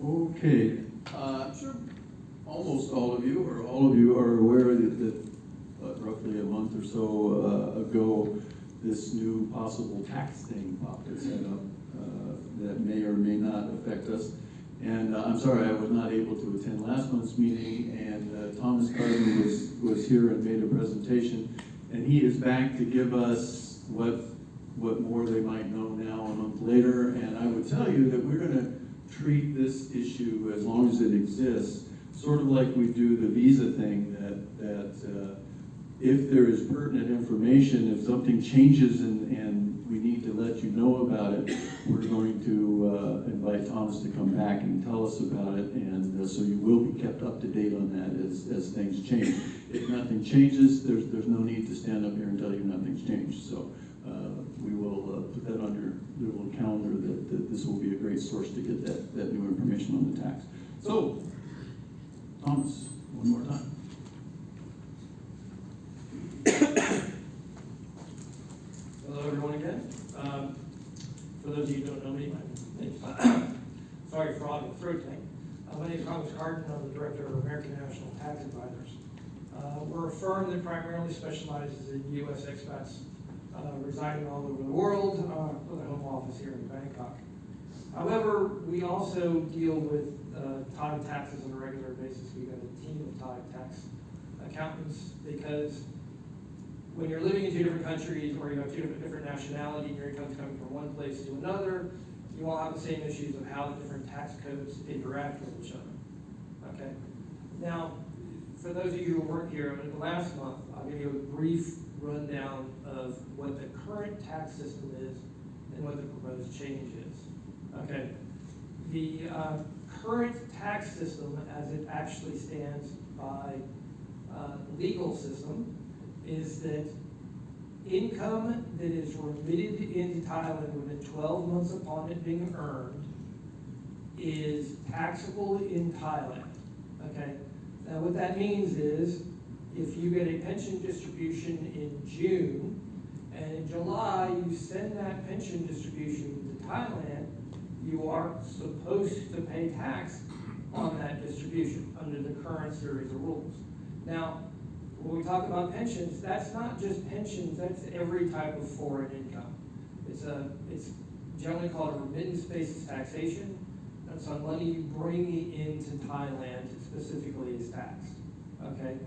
Okay, I'm sure almost all of you, or all of you are aware that roughly a month or so ago, this new possible tax thing popped its head up that may or may not affect us. And I'm sorry I was not able to attend last month's meeting, and Thomas Carden was here and made a presentation, and he is back to give us what more they might know now a month later. And I would tell you that we're going to treat this issue, as long as it exists, sort of like we do the visa thing, that if there is pertinent information, if something changes and we need to let you know about it, we're going to invite Thomas to come back and tell us about it, and so you will be kept up to date on that as things change. If nothing changes, there's no need to stand up here and tell you nothing's changed. So we will put that on your little calendar that this will be a great source to get that new information on the tax. So, Thomas, one more time. Hello, everyone, again. For those of you who don't know me, my name's sorry for all the throat thing. My name is Thomas Carden. I'm the director of American National Tax Advisors. We're a firm that primarily specializes in U.S. expats residing all over the world, with a home office here in Bangkok. However, we also deal with Thai taxes on a regular basis. We've got a team of Thai tax accountants, because when you're living in two different countries, or you have two different nationalities, your income's coming from one place to another, you all have the same issues of how the different tax codes interact with each other. Okay. Now, for those of you who weren't here last month, I'll give you a brief rundown of what the current tax system is and what the proposed change is. Okay. The current tax system, as it actually stands by legal system, is that income that is remitted into Thailand within 12 months upon it being earned is taxable in Thailand. Okay. Now what that means is, if you get a pension distribution in June, and in July you send that pension distribution to Thailand, you are supposed to pay tax on that distribution under the current series of rules. Now, when we talk about pensions, that's not just pensions, that's every type of foreign income. It's generally called a remittance basis taxation. That's on money you bring into Thailand specifically is taxed, okay,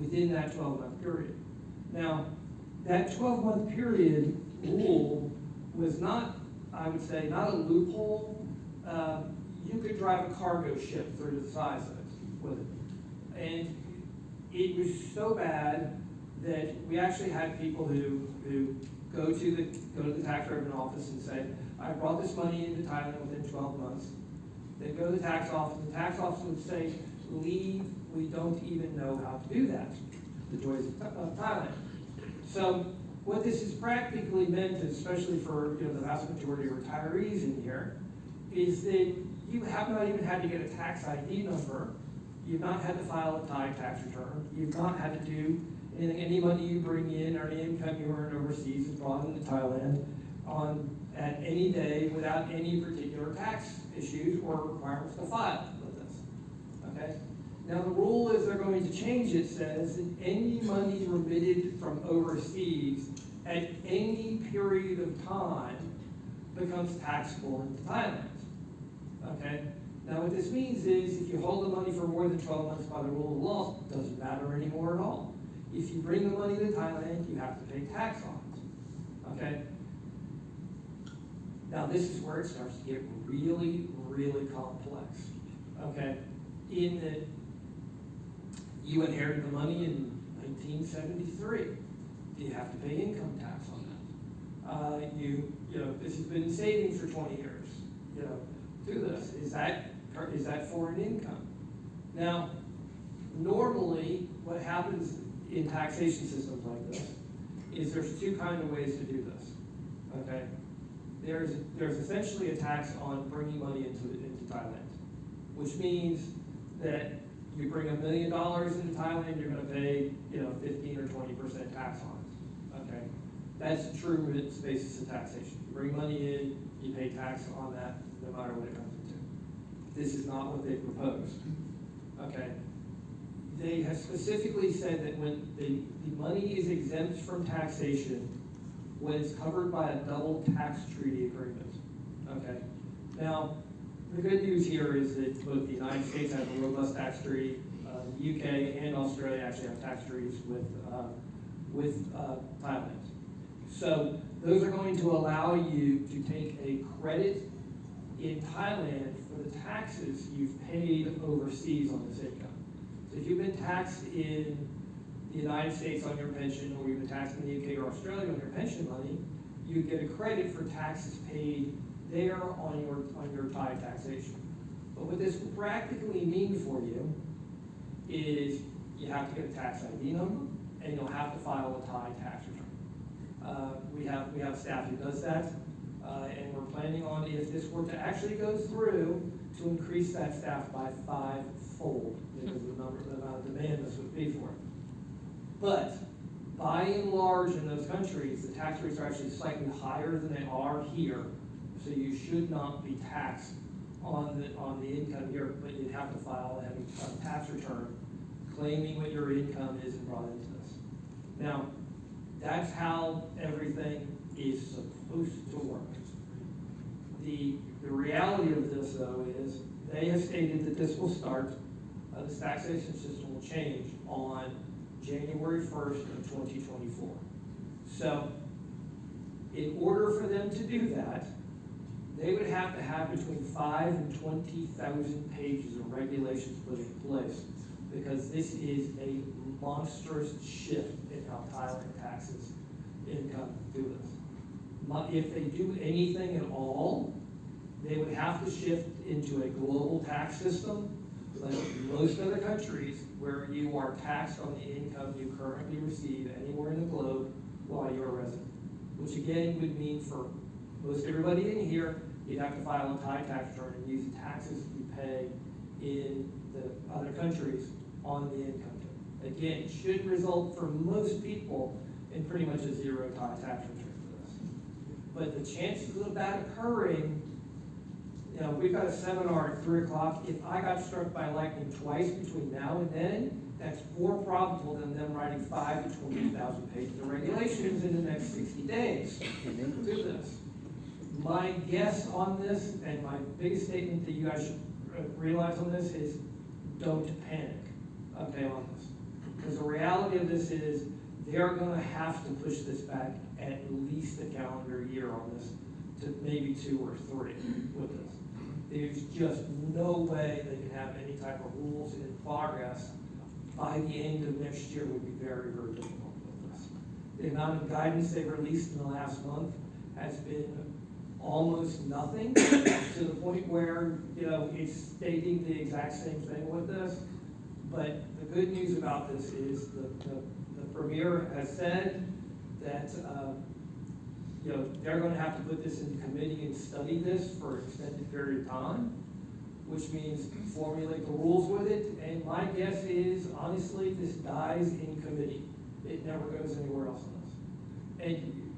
within that 12-month period. Now, that 12-month period rule was not, I would say, not a loophole. You could drive a cargo ship through the size of it with it. And it was so bad that we actually had people who go to the tax revenue office and say, I brought this money into Thailand within 12 months. They'd go to the tax office, and the tax office would say, leave, we don't even know how to do that. The joys of Thailand. So what this has practically meant, especially for the vast majority of retirees in here, is that you have not even had to get a tax ID number. You've not had to file a Thai tax return. You've not had to do anything. Any money you bring in or any income you earn overseas is brought into Thailand at any day without any particular tax issues or requirements to file with this. Okay? Now the rule is they're going to change it, says that any money remitted from overseas at any period of time becomes taxable in Thailand. Okay? Now what this means is if you hold the money for more than 12 months by the rule of law, it doesn't matter anymore at all. If you bring the money to Thailand, you have to pay tax on it. Okay? Now this is where it starts to get really, really complex. Okay? In that you inherited the money in 1973. Do you have to pay income tax on that? This has been savings for 20 years. Do this. Is that foreign income? Now, normally, what happens in taxation systems like this is there's two kind of ways to do this. Okay, there's essentially a tax on bringing money into Thailand, which means that you bring $1 million into Thailand, you're going to pay 15 or 20% tax on it. Okay, that's a true remittance basis of taxation. You bring money in, you pay tax on that, no matter what it comes into. this is not what they proposed. Okay? They have specifically said that when the money is exempt from taxation when it's covered by a double tax treaty agreement. Okay? Now, the good news here is that both the United States have a robust tax treaty, the UK and Australia actually have tax treaties with Thailand. So those are going to allow you to take a credit in Thailand for the taxes you've paid overseas on this income. So if you've been taxed in the United States on your pension, or you've been taxed in the UK or Australia on your pension money, you get a credit for taxes paid there on your Thai taxation. But what this will practically mean for you is you have to get a tax ID number, and you'll have to file a Thai tax return. We have staff who does that, and we're planning on, if this were to actually go through, to increase that staff by 5-fold, because of the amount of demand this would be for it. But by and large in those countries, the tax rates are actually slightly higher than they are here, so you should not be taxed on the income here, but you'd have to file a tax return claiming what your income is and brought into this. Now, that's how everything is supposed to work. The reality of this, though, is they have stated that this will start, this taxation system will change on January 1st of 2024. So, in order for them to do that, they would have to have between 5,000 and 20,000 pages of regulations put in place, because this is a monstrous shift in how Thailand taxes income through this. If they do anything at all, they would have to shift into a global tax system, like most other countries, where you are taxed on the income you currently receive anywhere in the globe while you're a resident. Which again would mean for most everybody in here, you'd have to file a Thai tax return and use the taxes you pay in the other countries on the income. Again, it should result for most people in pretty much a zero Thai tax return for this. But the chances of that occurring, we've got a seminar at 3 o'clock. If I got struck by lightning twice between now and then, that's more probable than them writing 5,000 to 20,000 pages of regulations in the next 60 days to do this. My guess on this, and my biggest statement that you guys should realize on this is, don't panic, okay, on this. Because the reality of this is, they're gonna have to push this back at least a calendar year on this, to maybe 2 or 3 with this. There's just no way they can have any type of rules in progress by the end of next year would be very, very difficult with this. The amount of guidance they've released in the last month has been almost nothing, to the point where, it's stating the exact same thing with this. But the good news about this is the Premier has said that, they're gonna have to put this in committee and study this for an extended period of time, which means formulate the rules with it. And my guess is, honestly, this dies in committee. It never goes anywhere else on this. And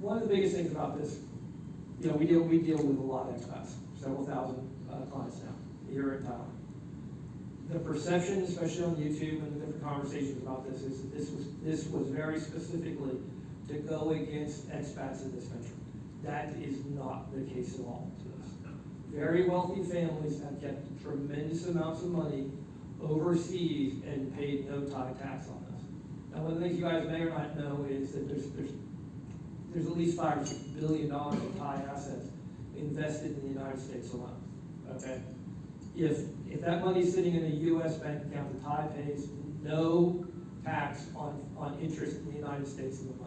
one of the biggest things about this, we deal with a lot of expats, several thousand clients now, here in Thailand. The perception, especially on YouTube and the different conversations about this, is that this was very specifically to go against expats in this country. That is not the case at all to this. Very wealthy families have kept tremendous amounts of money overseas and paid no Thai tax on this. Now, one of the things you guys may or not know is that there's at least $5 or $6 billion of Thai assets invested in the United States alone. Okay, if that money's sitting in a U.S. bank account, the Thai pays no tax on interest in the United States in the money.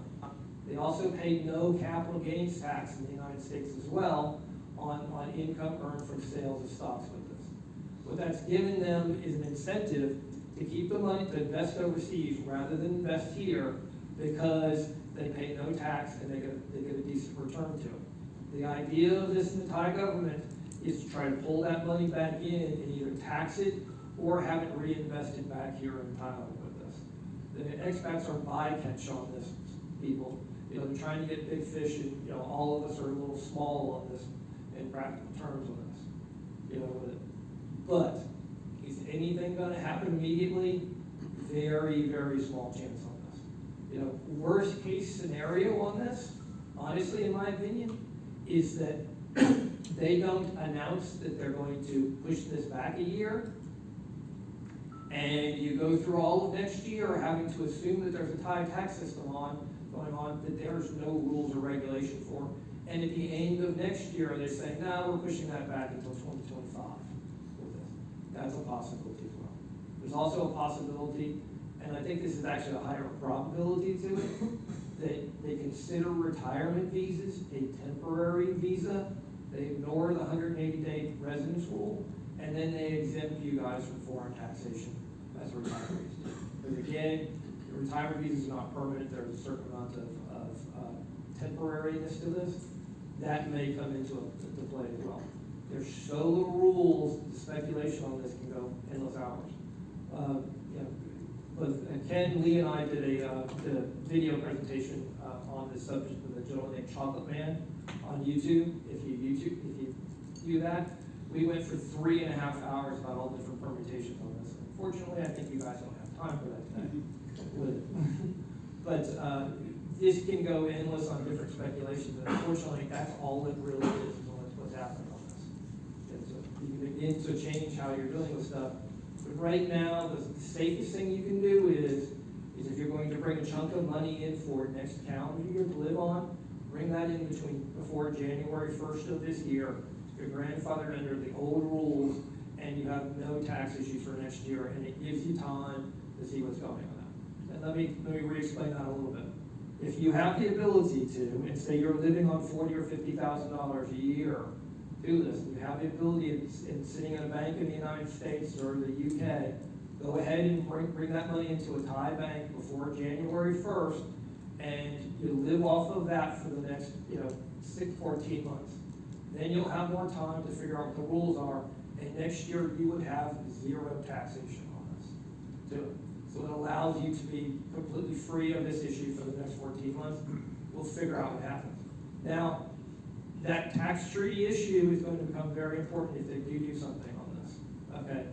They also pay no capital gains tax in the United States as well on income earned from sales of stocks with this. What that's given them is an incentive to keep the money to invest overseas rather than invest here, because they pay no tax and they get a decent return to it. The idea of this in the Thai government is to try to pull that money back in and either tax it or have it reinvested back here in Thailand with this. The expats are bycatch on this, people. They're trying to get big fish, and all of us are a little small on this in practical terms on this. But is anything gonna happen immediately? Very, very small chance on this. Worst case scenario on this, honestly, in my opinion, is that they don't announce that they're going to push this back a year, and you go through all of next year having to assume that there's a Thai tax system going on that there's no rules or regulation for. And at the end of next year, they say, no, we're pushing that back until 2025 with this. That's a possibility as well. There's also a possibility, and I think this is actually a higher probability to it, that they consider retirement visas a temporary visa. They ignore the 180-day residence rule, and then they exempt you guys from foreign taxation as retirees. Because again, the retirement visa is not permanent. There's a certain amount of temporariness to this. That may come into play as well. There's so little rules, the speculation on this can go endless hours. But Ken, Lee, and I did a video presentation on this subject with a gentleman named Chocolate Man on YouTube. If you do that, we went for 3.5 hours about all different permutations on this. Unfortunately, I think you guys don't have time for that today. But this can go endless on different speculations, and unfortunately, that's all it really is what's happening on this. And so you can begin to change how you're dealing with stuff. But right now, the safest thing you can do is if you're going to bring a chunk of money in for next calendar year to live on, bring that in before January 1st of this year. You're grandfathered under the old rules, and you have no tax issues for next year, and it gives you time to see what's going on. And let me re-explain that a little bit. If you have the ability to, and say you're living on $40,000 or $50,000 a year, do this. You have the ability in sitting in a bank in the United States or the UK, go ahead and bring that money into a Thai bank before January 1st, and you live off of that for the next 14 months. Then you'll have more time to figure out what the rules are, and next year you would have zero taxation on this too. So it allows you to be completely free of this issue for the next 14 months. We'll figure out what happens. Now, that tax treaty issue is going to become very important if they do something on this, okay?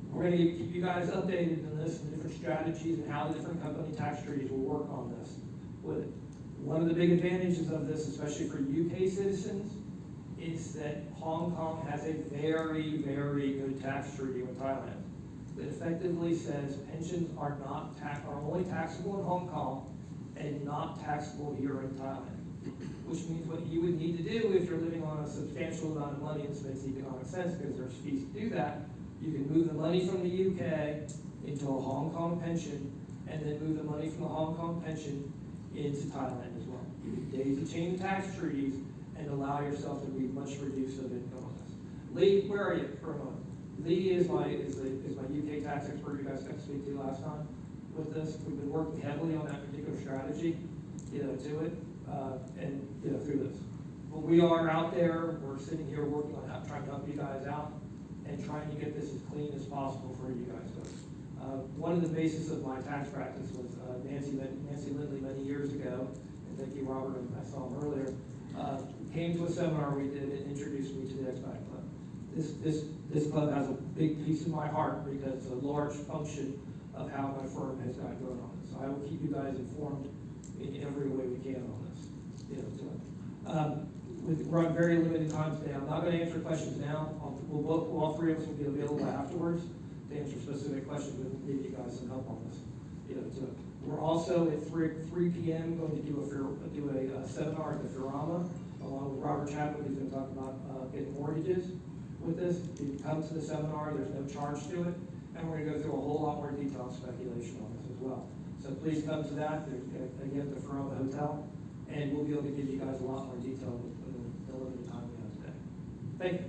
We're going to keep you guys updated on this and different strategies and how the different company tax treaties will work on this with it. One of the big advantages of this, especially for UK citizens, is that Hong Kong has a very, very good tax treaty with Thailand that effectively says pensions are only taxable in Hong Kong and not taxable here in Thailand. Which means what you would need to do if you're living on a substantial amount of money, and this makes economic sense because there's fees to do that, you can move the money from the UK into a Hong Kong pension, and then move the money from the Hong Kong pension into Thailand as well. You can daisy chain tax treaties and allow yourself to be much reduced of income on this. Lee, where are you for a moment? Lee is my UK tax expert you guys got to speak to last time with this. We've been working heavily on that particular strategy, to it. And through this. But we are out there, we're sitting here working on trying to help you guys out and trying to get this as clean as possible for you guys. So, one of the basis of my tax practice was Nancy Lindley many years ago, and thank you, Robert, I saw him earlier, came to a seminar we did and introduced me to the Expat Club. This club has a big piece of my heart because it's a large function of how my firm has got going on. So I will keep you guys informed in every way we can on this. We're on very limited time today. I'm not going to answer questions now. All three of us will be available afterwards to answer specific questions and give you guys some help on this. We're also at 3 p.m. going to do a seminar at the Firama along with Robert Chapman, who's going to talk about getting mortgages with this. If you come to the seminar, there's no charge to it, and we're going to go through a whole lot more detailed speculation on this as well. So please come to that. There's, again, the Firama Hotel, and we'll be able to give you guys a lot more detail within the limited time we have today. Thank you.